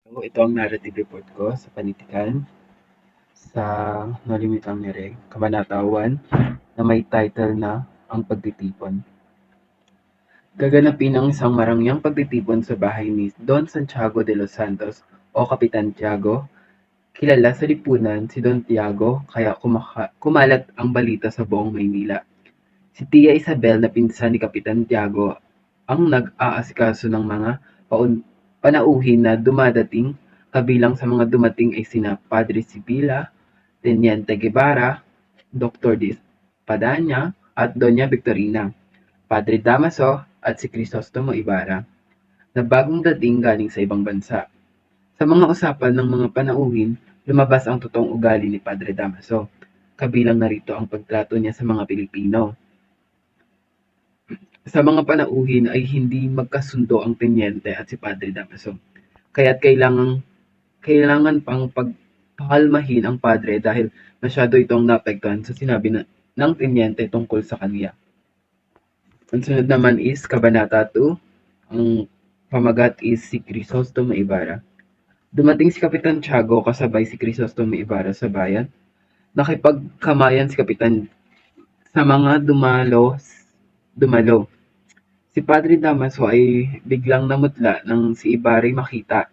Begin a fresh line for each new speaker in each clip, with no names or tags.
So, ito ang narrative report ko sa panitikan sa Nolimitang Nireg, Kabanata 1, na may title na Ang Pagtitipon. Gaganapin ang isang marangyang pagtitipon sa bahay ni Don Santiago de los Santos o Kapitan Tiago. Kilala sa lipunan si Don Tiago kaya kumalat ang balita sa buong Maynila. Si Tia Isabel na pinsan ni Kapitan Tiago ang nag-aasikaso ng mga panauhin na dumadating, kabilang sa mga dumating ay sina Padre Sibila, Teniente Guevara, Dr. Padanya at Doña Victorina, Padre Damaso at si Crisostomo Ibarra, na bagong dating galing sa ibang bansa. Sa mga usapan ng mga panauhin, lumabas ang totoong ugali ni Padre Damaso, kabilang narito ang pagtrato niya sa mga Pilipino. Sa mga panauhin ay hindi magkasundo ang Tenyente at si Padre Damaso, kaya't kailangan pang pagpakalmahin ang padre dahil masyado itong naapektuhan sa sinabi ng Tenyente tungkol sa kanya. Ang sunod naman is Kabanata 2. Ang pamagat is si Crisostomo Ibarra. Dumating si Kapitan Tiago kasabay si Crisostomo Ibarra sa bayan. Nakipagkamayan si Kapitan sa mga dumalo. Si Padre Damaso ay biglang namutla nang si Ibarra'y makita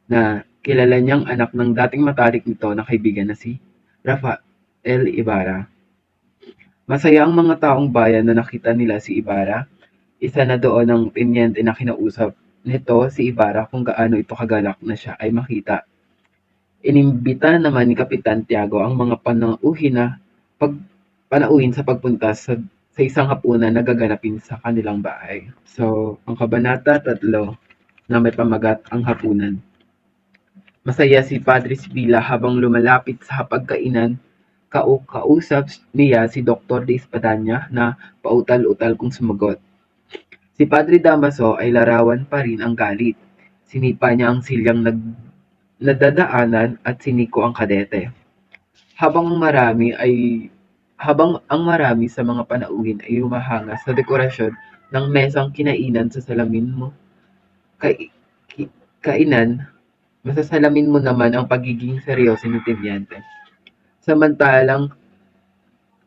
na kilala niyang anak ng dating matalik nito na kaibigan na si Rafael Ibarra. Masaya ang mga taong bayan na nakita nila si Ibarra. Isa na doon ang tenyente na kinausap nito si Ibarra kung gaano ito kagalak na siya ay makita. Inimbita naman ni Kapitan Tiago ang mga panauhin sa pagpunta sa isang hapunan na gaganapin sa kanilang bahay. So, ang Kabanata 3 na may pamagat ang hapunan. Masaya si Padre Sibila habang lumalapit sa hapagkainan. Kausap niya si Dr. de Espadanya na pautal-utal kung sumagot. Si Padre Damaso ay larawan pa rin ang galit. Sinipa niya ang silyang nadadaanan at siniko ang kadete. Habang ang marami sa mga panauhin ay humahanga sa dekorasyon ng mesang kinainan sa salamin mo. Kainan, masasalamin mo naman ang pagiging seryoso ni Tenyente. Samantalang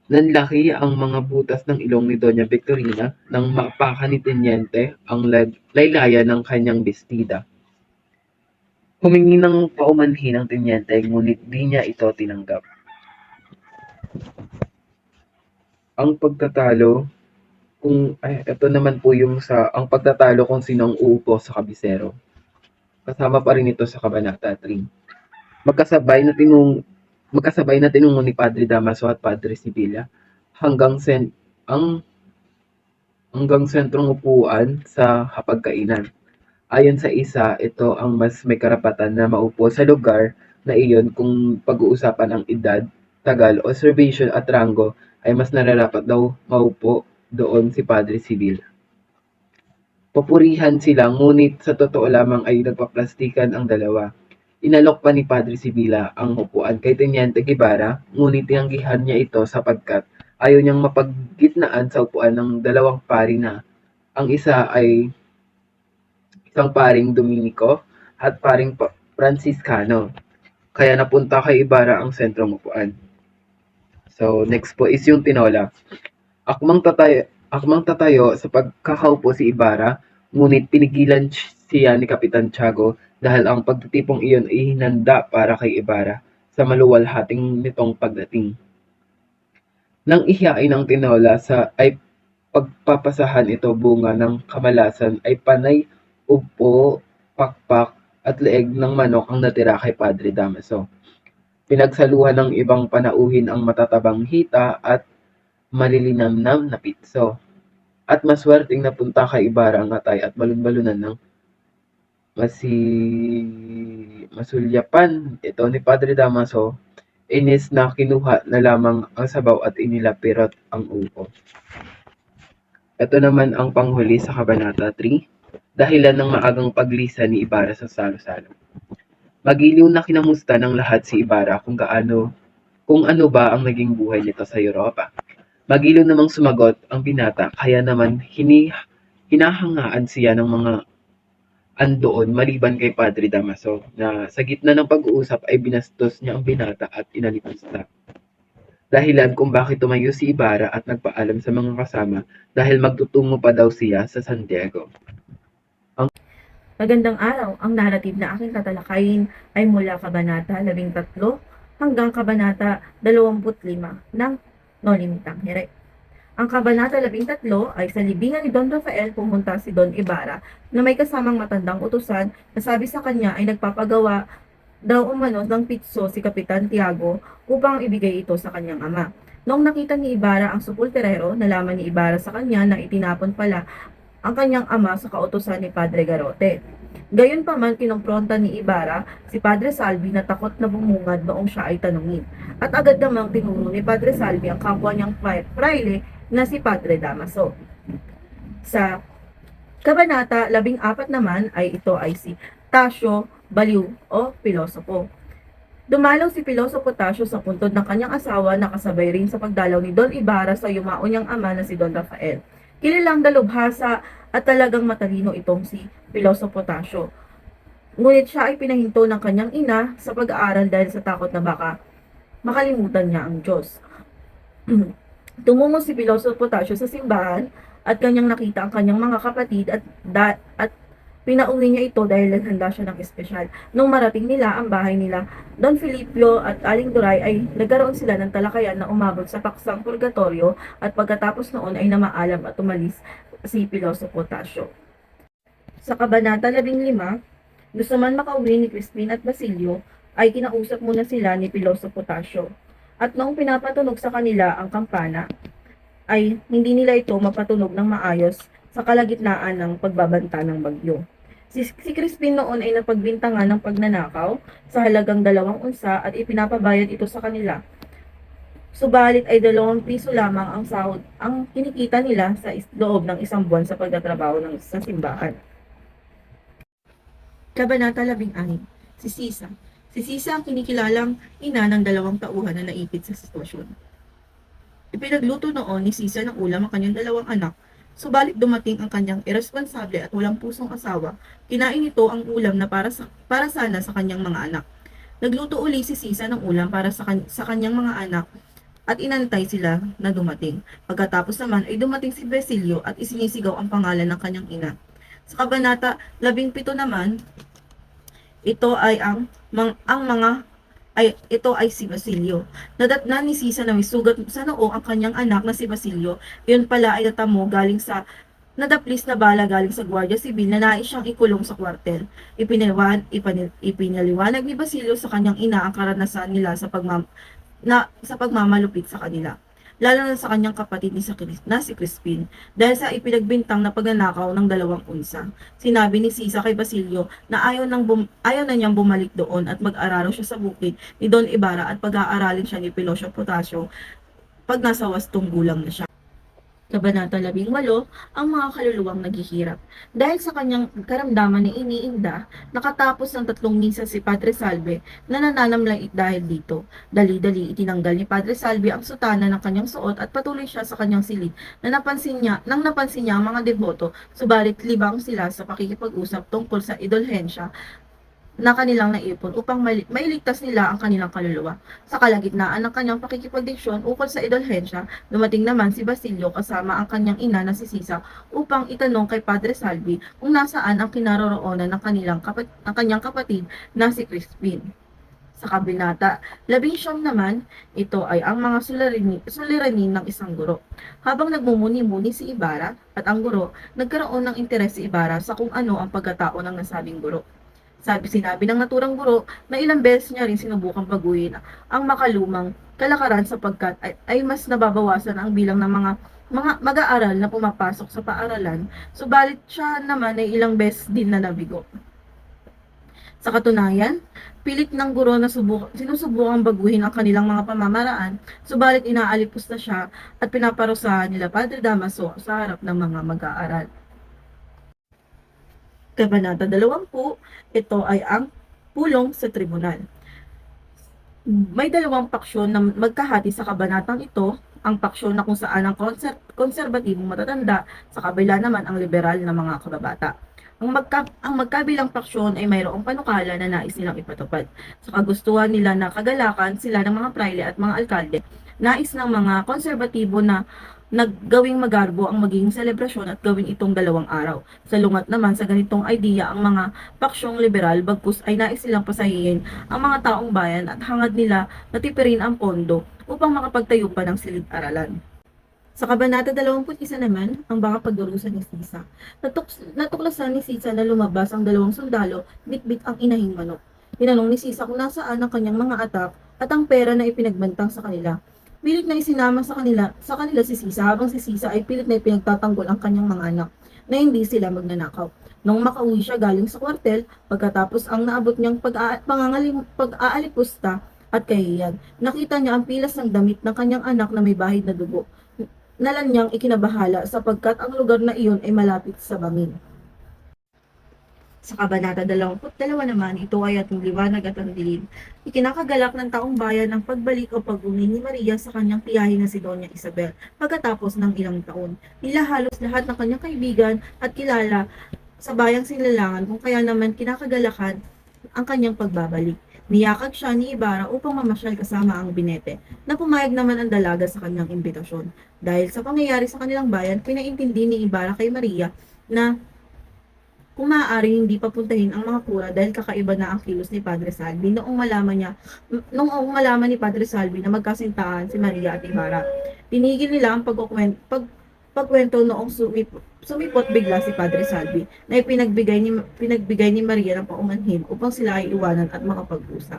nanlaki ang mga butas ng ilong ni Doña Victorina nang maapakan ni Tenyente ang laylayan ng kanyang bestida. Humingi ng paumanhin ang Tenyente ngunit di niya ito tinanggap. Ang pagtatalo ito naman po yung ang pagtatalo kung sino ang uupo sa kabisero. Kasama pa rin ito sa Kabanata 3. Magkasabay na tinungo ni Padre Damaso at Padre Sibila hanggang sentrong upuan sa hapagkainan. Ayon sa isa, ito ang mas may karapatan na maupo sa lugar na iyon kung pag-uusapan ang edad, tagal, observation at ranggo ay mas nararapat daw maupo doon si Padre Sibila. Papurihan sila ngunit sa totoo lamang ay nagpaplastikan ang dalawa. Inalok pa ni Padre Sibila ang upuan kay Teniente Guevara ngunit tinanggihan niya ito sapagkat ayaw niyang mapaggitnaan sa upuan ng dalawang pari na ang isa ay isang paring Dominico at paring Franciscano. Kaya napunta kay Ibarra ang sentrong upuan. So, next po is yung tinola. Akmang tatayo sa pagkakaupo si Ibarra, ngunit pinigilan siya ni Kapitan Tiago dahil ang pagtitipong iyon ay hinanda para kay Ibarra sa maluwalhating nitong pagdating. Nang ihiyain ang tinola ay pagpapasahan ito bunga ng kamalasan ay panay upo, pakpak at leeg ng manok ang natira kay Padre Damaso. Pinagsaluhan ng ibang panauhin ang matatabang hita at malilinamnam na pitso. At maswerteng napunta kay Ibarra ang atay at balon-balunan ng masulyapan ito ni Padre Damaso. Inis na kinuha na lamang ang sabaw at inilapirot ang upo. Ito naman ang panghuli sa Kabanata 3, dahilan ng maagang paglisa ni Ibarra sa salo-salo. Magiliw na kinamusta ng lahat si Ibarra kung ano ba ang naging buhay nito sa Europa. Magiliw namang sumagot ang binata kaya naman hinahangaan siya ng mga andoon maliban kay Padre Damaso na sa gitna ng pag-uusap ay binastos niya ang binata at inalipusta. Dahilan kung bakit tumayo si Ibarra at nagpaalam sa mga kasama dahil magtutungo pa daw siya sa San Diego.
Magandang araw, ang narrative na aking tatalakayin ay mula Kabanata 13 hanggang Kabanata 25 ng No Limitang Here. Ang Kabanata 13 ay sa libingan ni Don Rafael pumunta si Don Ibarra na may kasamang matandang utusan na sabi sa kanya ay nagpapagawa daw umano ng pitso si Kapitan Tiago upang ibigay ito sa kanyang ama. Noong nakita ni Ibarra ang supulterero, nalaman ni Ibarra sa kanya na itinapon pala ang kanyang ama sa kautusan ni Padre Garote. Gayunpaman, kinompronta ni Ibarra si Padre Salvi na takot na bumungad noong siya ay tanungin. At agad namang tinuro ni Padre Salvi ang kapwa niyang fraile na si Padre Damaso. Sa Kabanata 14 naman ay ito ay si Tasio Baliw o Pilosopo. Dumalaw si Pilosopo Tasio sa puntod ng kanyang asawa na kasabay rin sa pagdalaw ni Don Ibarra sa yumao niyang ama na si Don Rafael. Kilalang dalubhasa at talagang matalino itong si Pilosopo Tasio. Ngunit siya ay pinahinto ng kanyang ina sa pag-aaral dahil sa takot na baka makalimutan niya ang Diyos. Tumungo si Pilosopo Tasio sa simbahan at kanyang nakita ang kanyang mga kapatid at pinauri niya ito dahil naghanda siya ng espesyal. Nung marating nila ang bahay nila, Don Filipio at Aling Duray ay nagkaroon sila ng talakayan na umabot sa paksang purgatorio at pagkatapos noon ay namaalam at umalis si Pilosopo Tasio. Sa Kabanata 15, gusto man makauwi ni Crispin at Basilio, ay kinausap muna sila ni Pilosopo Tasio. At noong pinapatunog sa kanila ang kampana, ay hindi nila ito mapatunog ng maayos sa kalagitnaan ng pagbabanta ng bagyo. Si Crispin noon ay napagbintangan ng pagnanakaw sa halagang 2 unsa at ipinapabayad ito sa kanila. Subalit ay 2 piso lamang ang sahod ang kinikita nila sa loob ng 1 buwan sa pagtatrabaho sa simbahan. Kabanata 16. Si Sisa. Si Sisa ang kinikilalang ina ng 2 tauhan na naipit sa sitwasyon. Ipinagluto noon ni Sisa ng ulam ang kanyang 2 anak. Subalit dumating ang kanyang irresponsable at walang pusong asawa. Kinain nito ang ulam na para sana sa kanyang mga anak. Nagluto uli si Sisa ng ulam para sa kanyang mga anak at inantay sila na dumating. Pagkatapos naman ay dumating si Basilio at isinisigaw ang pangalan ng kanyang ina. Sa Kabanata 17 naman, ito ay ito ay si Basilio. Nadatnan ni Sisa na may sugat sa noo ang kanyang anak na si Basilio. Yun pala ay natamo galing sa nadaplis na bala galing sa Guardia Civil na nais siyang ikulong sa kwartel. Ipinaliwanag ni Basilio sa kanyang ina ang karanasan nila sa pagmamalupit sa kanila, lalo na sa kanyang kapatid na si Crispin, dahil sa ipinagbintang na pagnanakaw ng 2 unsa. Sinabi ni Sisa kay Basilio na ayaw na niyang bumalik doon at mag-araro siya sa bukid ni Don Ibarra at pag-aaralin siya ni Pilosopo Tasio pag nasa 8 gulang na siya. Kabanata 18, ang mga kaluluwang naghihirap. Dahil sa kanyang karamdaman ni iniinda, nakatapos ng 3 misa si Padre Salve na nananamlait dahil dito. Dali-dali itinanggal ni Padre Salve ang sutana ng kanyang suot at patuloy siya sa kanyang silid nang napansin niya ang mga deboto, subalit libang sila sa pakikipag-usap tungkol sa indulhensya na kanilang naipon upang mailigtas nila ang kanilang kaluluwa. Sa kalagitnaan ng kanyang pakikipagdiksyon ukol sa indulhensya, dumating naman si Basilio kasama ang kanyang ina na si Sisa upang itanong kay Padre Salvi kung nasaan ang kinaroroonan ng kanyang kapatid na si Crispin. Sa Kabanata 19 naman, ito ay ang mga suliranin ng isang guro. Habang nagmumuni-muni si Ibarra at ang guro, nagkaroon ng interes si Ibarra sa kung ano ang pagkatao ng nasabing guro. Sinabi ng naturang guro na ilang beses niya rin sinubukang baguhin ang makalumang kalakaran sapagkat ay mas nababawasan ang bilang ng mga mag-aaral na pumapasok sa paaralan, subalit siya naman ay ilang beses din na nabigo. Sa katunayan, pilit ng guro na sinusubukang baguhin ang kanilang mga pamamaraan, subalit inaalipos na siya at pinaparusahan nila Padre Damaso sa harap ng mga mag-aaral. Kabanata 20, ito ay ang pulong sa tribunal. May 2 paksyon na magkahati sa kabanatang ito, ang paksyon na kung saan ang konserbatibong matatanda, sa kabila naman ang liberal na mga kababata. Ang magkabilang paksyon ay mayroong panukala na nais nilang ipatupad. Sa kagustuhan nila na kagalakan sila ng mga prayle at mga alkalde, nais ng mga konserbatibo na naggawing magarbo ang magiging selebrasyon at gawin itong 2 araw. Salungat naman sa ganitong idea ang mga paksyong liberal bagkus ay nais silang pasahihin ang mga taong bayan at hangad nila na tipirin ang pondo upang makapagtayo pa ng silid-aralan. Sa Kabanata 21 naman, ang baka pagdurusa ni Sisa. Natuklasan ni Sisa na lumabas ang 2 sundalo, bitbit ang inahing manok. Tinanong ni Sisa kung nasaan ang kanyang mga atak at ang pera na ipinagbantang sa kanila. Pilit na isinama sa kanila si Sisa habang si Sisa ay pilit na ipinagtatanggol ang kanyang mga anak na hindi sila magnanakaw. Nung makauwi siya galing sa kwartel, pagkatapos ang naabot niyang pag-aalipusta at kahiyan, nakita niya ang pilas ng damit ng kanyang anak na may bahid na dugo. Nalan niyang ikinabahala sapagkat ang lugar na iyon ay malapit sa bangin. Sa Kabanata 22 naman, ito ay ating liwanag at ang dilim. Ikinakagalak ng taong bayan ang pagbalik o pag-uwi ni Maria sa kanyang tiyahin na si Doña Isabel pagkatapos ng ilang taon. Nila halos lahat ng kanyang kaibigan at kilala sa bayang Sinilangan kung kaya naman kinakagalakan ang kanyang pagbabalik. Niyakag siya ni Ibarra upang mamasyal kasama ang binete, na pumayag naman ang dalaga sa kanyang imbitasyon. Dahil sa pangyayari sa kanilang bayan, pinaintindi ni Ibarra kay Maria na kung maaari hindi papuntahin ang mga kura dahil kakaiba na ang kilos ni Padre Salvi noong malaman ni Padre Salvi na magkasintahan si Maria at Ibarra. Tinigil nila ang pagkwento noong sumipot bigla si Padre Salvi na pinagbigay ni Maria ng paumanhin upang sila ay iwanan at makapag-usap.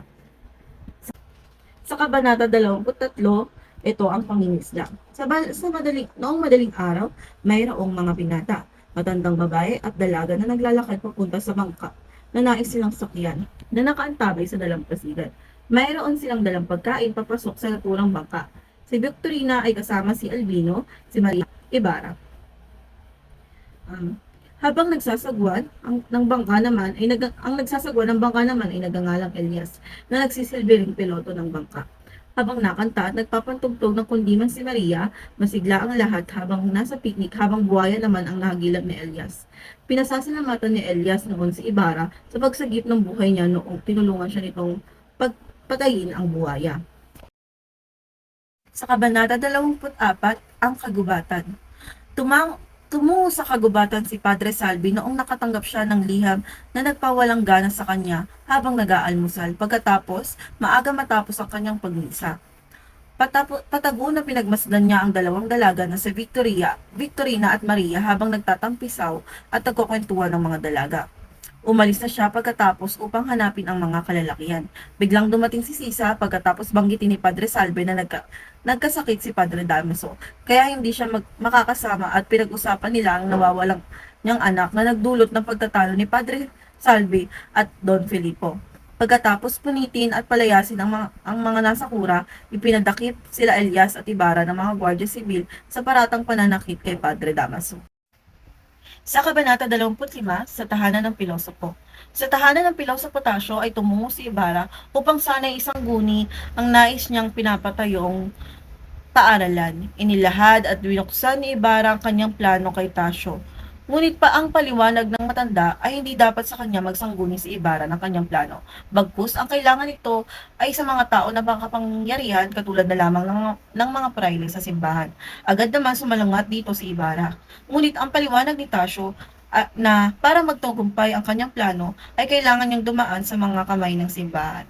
Sa Kabanata 23, ito ang pangingisda. Noong madaling araw, mayroong mga binata, matandang babae at dalaga na naglalakad papunta sa bangka na nais silang sakyan na nakaantabay sa dalampasigan. Mayroon silang dalang pagkain papasok sa naturang bangka. Si Victorina ay kasama si Albino, si Maria Ibarra. Habang nagsasagwan ng bangka naman ay nagangalang Elias na nagsisilbi ring piloto ng bangka. Habang nakanta at nagpapantugtog ng kundiman si Maria, masigla ang lahat habang nasa picnic habang buhaya naman ang nahagilag ni Elias. Pinasasalamatan ni Elias noon si Ibarra sa pagsagip ng buhay niya noong tinulungan siya nitong pagpatayin ang buhaya. Sa Kabanata 24, ang kagubatan. Tumungo sa kagubatan si Padre Salvi noong nakatanggap siya ng liham na nagpawalang gana sa kanya habang nag-aalmusal. Pagkatapos, maaga matapos ang kanyang pagmisa. Patago na pinagmasdan niya ang 2 dalaga na si Victorina at Maria habang nagtatampisaw at nagkukwentuhan ng mga dalaga. Umalis na siya pagkatapos upang hanapin ang mga kalalakihan. Biglang dumating si Sisa pagkatapos banggitin ni Padre Salvi na nagkasakit si Padre Damaso, kaya hindi siya makakasama at pinag-usapan nila ang nawawalang niyang anak na nagdulot ng pagtatalo ni Padre Salvi at Don Filipo. Pagkatapos punitin at palayasin ang mga nasa kura, ipinadakip sila Elias at Ibarra ng mga Guardia Sibil sa paratang pananakit kay Padre Damaso. Sa Kabanata 25, sa tahanan ng pilosopo. Sa tahanan ng pilosopo Tasyo ay tumungo si Ibarra upang sana'y isang guni ang nais niyang pinapatayong paaralan. Inilahad at binuksan ni Ibarra ang kanyang plano kay Tasyo. Ngunit pa ang paliwanag ng matanda ay hindi dapat sa kanya magsangguni si Ibarra ng kanyang plano. Bagkus, ang kailangan nito ay sa mga tao na makapangyarihan katulad na lamang ng mga prayle sa simbahan. Agad naman sumalungat dito si Ibarra. Ngunit ang paliwanag ni Tasyo na para magtagumpay ang kanyang plano ay kailangan niyang dumaan sa mga kamay ng simbahan.